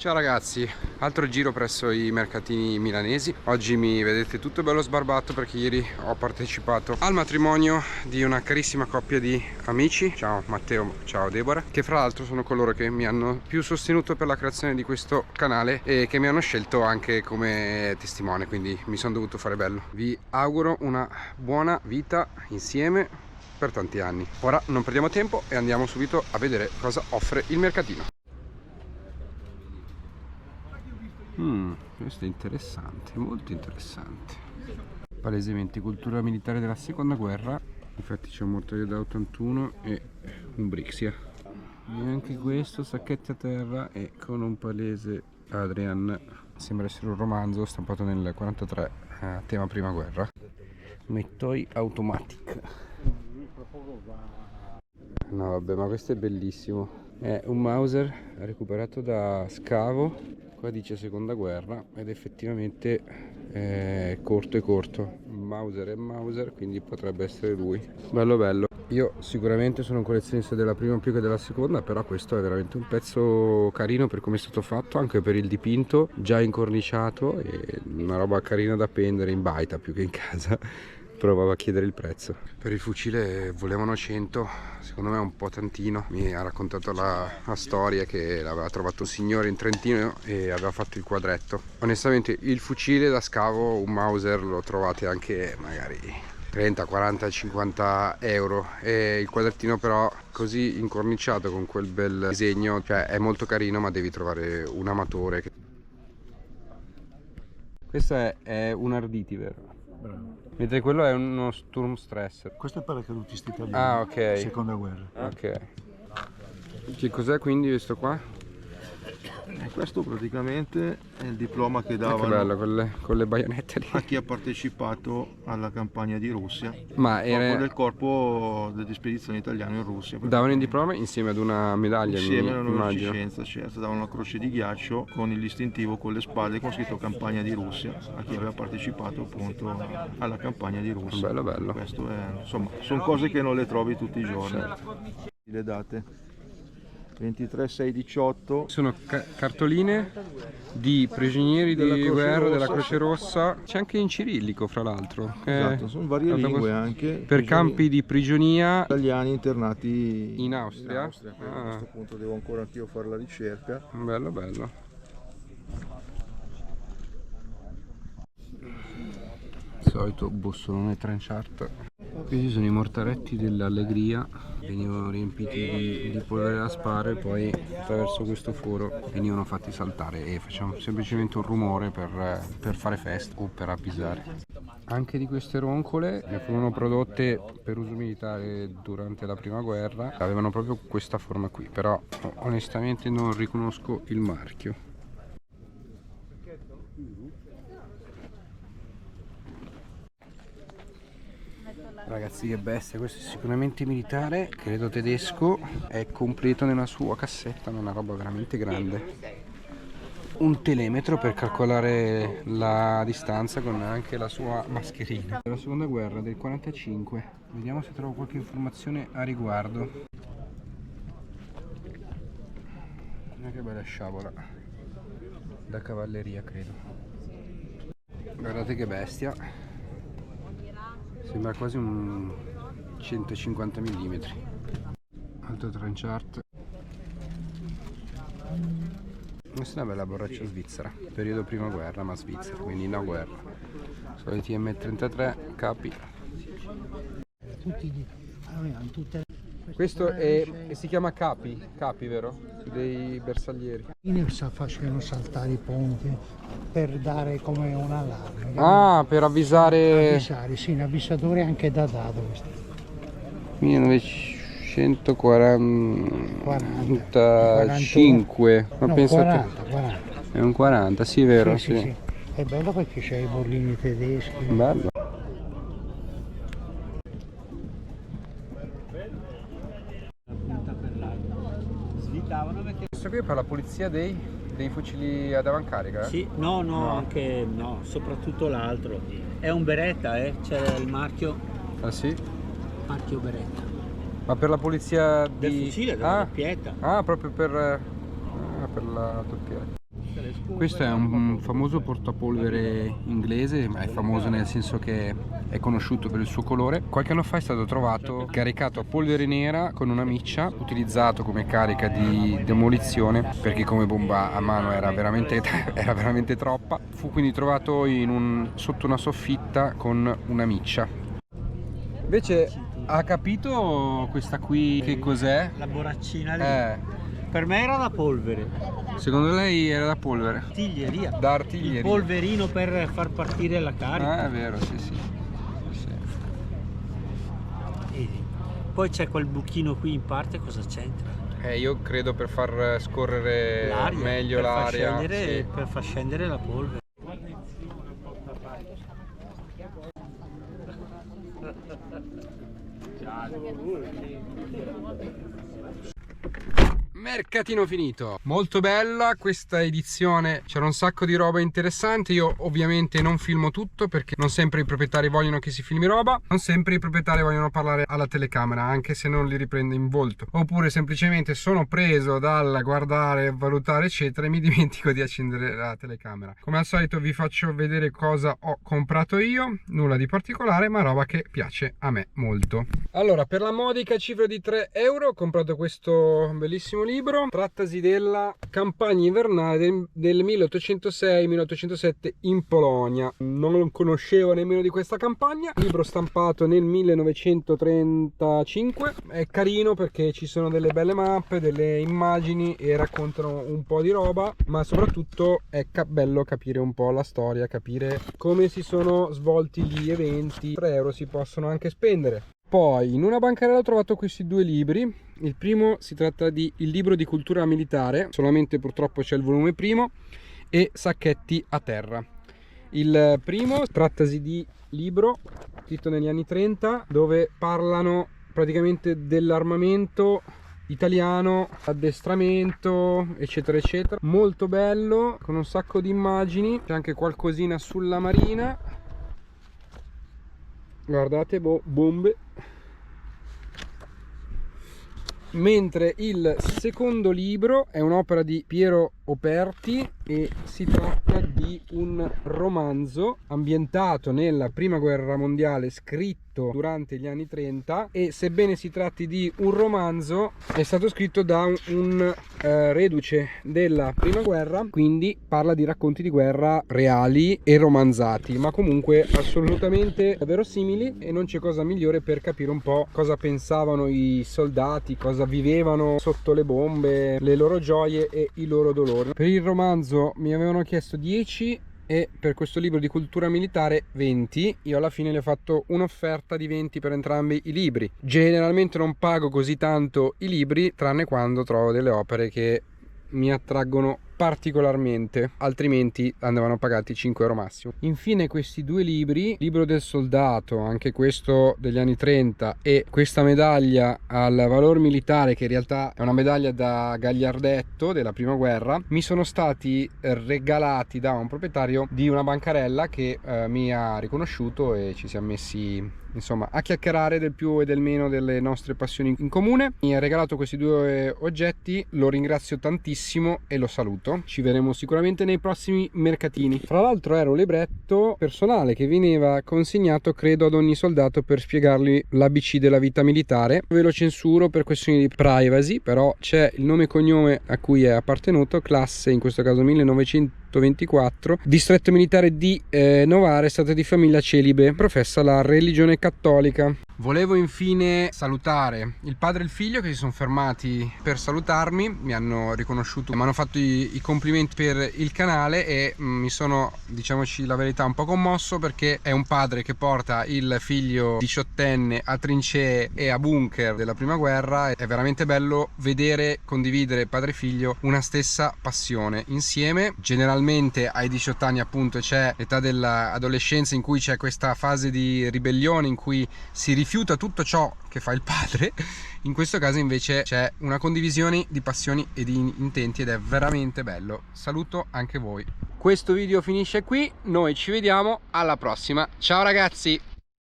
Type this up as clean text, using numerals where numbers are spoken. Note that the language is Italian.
Ciao ragazzi, altro giro presso i mercatini milanesi. Oggi mi vedete tutto bello sbarbato perché ieri ho partecipato al matrimonio di una carissima coppia di amici. Ciao Matteo, ciao Deborah, che fra l'altro sono coloro che mi hanno più sostenuto per la creazione di questo canale e che mi hanno scelto anche come testimone, quindi mi sono dovuto fare bello. Vi auguro una buona vita insieme per tanti anni. Ora non perdiamo tempo e andiamo subito a vedere cosa offre il mercatino. Questo è interessante, molto interessante. Palesemente cultura militare della seconda guerra. Infatti c'è un mortaio da 81 e un Brixia. E anche questo, sacchetti a terra e con un palese Adrian. Sembra essere un romanzo stampato nel 43, tema prima guerra. Mettoi Automatic. No vabbè, ma questo è bellissimo. È un Mauser recuperato da scavo. Qua dice seconda guerra ed effettivamente è corto e corto. Mauser è Mauser, quindi potrebbe essere lui. Bello bello. Io sicuramente sono un collezionista della prima più che della seconda, però questo è veramente un pezzo carino per come è stato fatto, anche per il dipinto, già incorniciato, e una roba carina da appendere in baita più che in casa. Provavo a chiedere il prezzo. Per il fucile volevano 100, secondo me è un po' tantino. Mi ha raccontato la storia che l'aveva trovato un signore in Trentino e aveva fatto il quadretto. Onestamente il fucile da scavo, un Mauser, lo trovate anche magari 30, 40, 50 euro, e il quadrettino però così incorniciato con quel bel disegno, cioè è molto carino, ma devi trovare un amatore. Questo è un Arditi, vero? Bravo. Mentre quello è uno Sturmstresser. Questo è paracadutisti italiani. Ah, ok. Seconda guerra. Ok. Che cos'è quindi questo qua? Questo praticamente è il diploma che Che davano bello, con le baionette lì. a chi ha partecipato alla campagna di Russia. Ma Proprio del corpo delle spedizioni italiane in Russia. davano il diploma insieme ad una medaglia, Insieme alla immagino. onorificenza, certo, davano una croce di ghiaccio con il distintivo con le spade con scritto campagna di Russia a chi aveva partecipato appunto alla campagna di Russia. Bello bello. Questo è, insomma, sono cose che non le trovi tutti i giorni. Le date 23, 6, 18. Sono cartoline di prigionieri di guerra della Croce Rossa. C'è anche in cirillico, fra l'altro. Esatto, sono varie lingue anche. Per campi di prigionia Italiani internati in Austria. A questo punto devo ancora anch'io fare la ricerca. Bello bello. Il solito bussolone Trenchard. Questi sono i mortaretti dell'Allegria, venivano riempiti di polvere da sparo e poi attraverso questo foro venivano fatti saltare e facevano semplicemente un rumore per fare festa o per avvisare. Anche di queste roncole ne furono prodotte per uso militare durante la prima guerra, avevano proprio questa forma qui, però onestamente non riconosco il marchio. Ragazzi, che bestia, questo è sicuramente militare, credo tedesco, è completo nella sua cassetta, è una roba veramente grande. Un telemetro per calcolare la distanza con anche la sua mascherina. Della seconda guerra del 45, vediamo se trovo qualche informazione a riguardo. Che bella sciabola, da cavalleria credo. Guardate che bestia. Sembra quasi un 150 mm. Altro Trenchard. Questa è una bella borraccia svizzera. Periodo prima guerra, ma svizzera, quindi no guerra. Soliti M33, capi. Questo si chiama capi, vero? Dei bersaglieri. Facevano saltare i ponti per dare come un allarme. Ah, per avvisare. Avvisare, sì, un avvisatore anche datato questo. 1945. Ma No, penso 40. è un 40, sì, vero? Sì, sì. È bello perché c'è i bollini tedeschi. Bello. Questo qui è per la pulizia dei fucili ad avancarica? Sì, no, anche no, soprattutto l'altro. È un Beretta, c'è il marchio. Ah sì? Marchio Beretta. Ma per la pulizia Del fucile, della doppietta. Ah, proprio per la doppietta. Questo è un famoso portapolvere inglese, ma è famoso nel senso che è conosciuto per il suo colore. Qualche anno fa è stato trovato caricato a polvere nera con una miccia, utilizzato come carica di demolizione perché come bomba a mano era veramente troppa. Fu quindi trovato sotto una soffitta con una miccia. Invece ha capito questa qui che cos'è? La boraccina lì. Per me era da polvere. Secondo lei era da polvere? Artiglieria. Da artiglieria. Il polverino per far partire la carica. È vero, sì. E poi c'è quel buchino qui in parte, cosa c'entra? Io credo per far scorrere meglio l'aria. Per far scendere la polvere. Mercatino finito, molto bella questa edizione, c'era un sacco di roba interessante. Io ovviamente non filmo tutto perché non sempre i proprietari vogliono che si filmi roba, non sempre i proprietari vogliono parlare alla telecamera anche se non li riprende in volto, oppure semplicemente sono preso dal guardare, valutare eccetera e mi dimentico di accendere la telecamera. Come al solito vi faccio vedere cosa ho comprato io, nulla di particolare ma roba che piace a me molto. Allora, per la modica cifra di 3 euro ho comprato questo bellissimo libro. Trattasi della campagna invernale del 1806-1807 in Polonia. Non conoscevo nemmeno di questa campagna. Libro stampato nel 1935. È carino perché ci sono delle belle mappe, delle immagini e raccontano un po' di roba, ma soprattutto è bello capire un po' la storia, capire come si sono svolti gli eventi. 3 euro si possono anche spendere. Poi in una bancarella ho trovato questi due libri. Il primo si tratta di Il libro di cultura militare, solamente purtroppo c'è il volume primo, e Sacchetti a terra. Il primo trattasi di libro scritto negli anni 30 dove parlano praticamente dell'armamento italiano, addestramento eccetera eccetera. Molto bello, con un sacco di immagini, c'è anche qualcosina sulla marina. Guardate, bombe. Mentre il secondo libro è un'opera di Piero Operti e si tratta di un romanzo ambientato nella prima guerra mondiale, scritto durante gli anni 30, e sebbene si tratti di un romanzo è stato scritto da un reduce della prima guerra, quindi parla di racconti di guerra reali e romanzati, ma comunque assolutamente verosimili, e non c'è cosa migliore per capire un po' cosa pensavano i soldati, cosa vivevano sotto le bombe, le loro gioie e i loro dolori. Per il romanzo mi avevano chiesto 10 e per questo libro di cultura militare 20. Io alla fine le ho fatto un'offerta di 20 per entrambi i libri. Generalmente non pago così tanto i libri, tranne quando trovo delle opere che mi attraggono particolarmente, altrimenti andavano pagati 5 euro massimo. Infine questi due libri, Libro del soldato, anche questo degli anni 30, e questa medaglia al valor militare, che in realtà è una medaglia da gagliardetto della prima guerra, mi sono stati regalati da un proprietario di una bancarella che mi ha riconosciuto e ci siamo messi insomma a chiacchierare del più e del meno delle nostre passioni in comune. Mi ha regalato questi due oggetti, lo ringrazio tantissimo e lo saluto. Ci vedremo sicuramente nei prossimi mercatini. Fra l'altro era un libretto personale che veniva consegnato credo ad ogni soldato per spiegargli l'ABC della vita militare. Ve lo censuro per questioni di privacy, però c'è il nome e cognome a cui è appartenuto, classe in questo caso 1924, distretto militare di Novara, stato di famiglia celibe, professa la religione cattolica. Volevo infine salutare il padre e il figlio che si sono fermati per salutarmi, mi hanno riconosciuto, mi hanno fatto i complimenti per il canale e mi sono, diciamoci la verità, un po' commosso, perché è un padre che porta il figlio 18enne a trincee e a bunker della prima guerra. È veramente bello vedere, condividere padre e figlio una stessa passione insieme. Generalmente ai 18 anni appunto c'è l'età dell'adolescenza in cui c'è questa fase di ribellione in cui si rifiuta tutto ciò che fa il padre. In questo caso invece c'è una condivisione di passioni e di intenti ed è veramente bello. Saluto anche voi. Questo video finisce qui, noi ci vediamo alla prossima. Ciao ragazzi!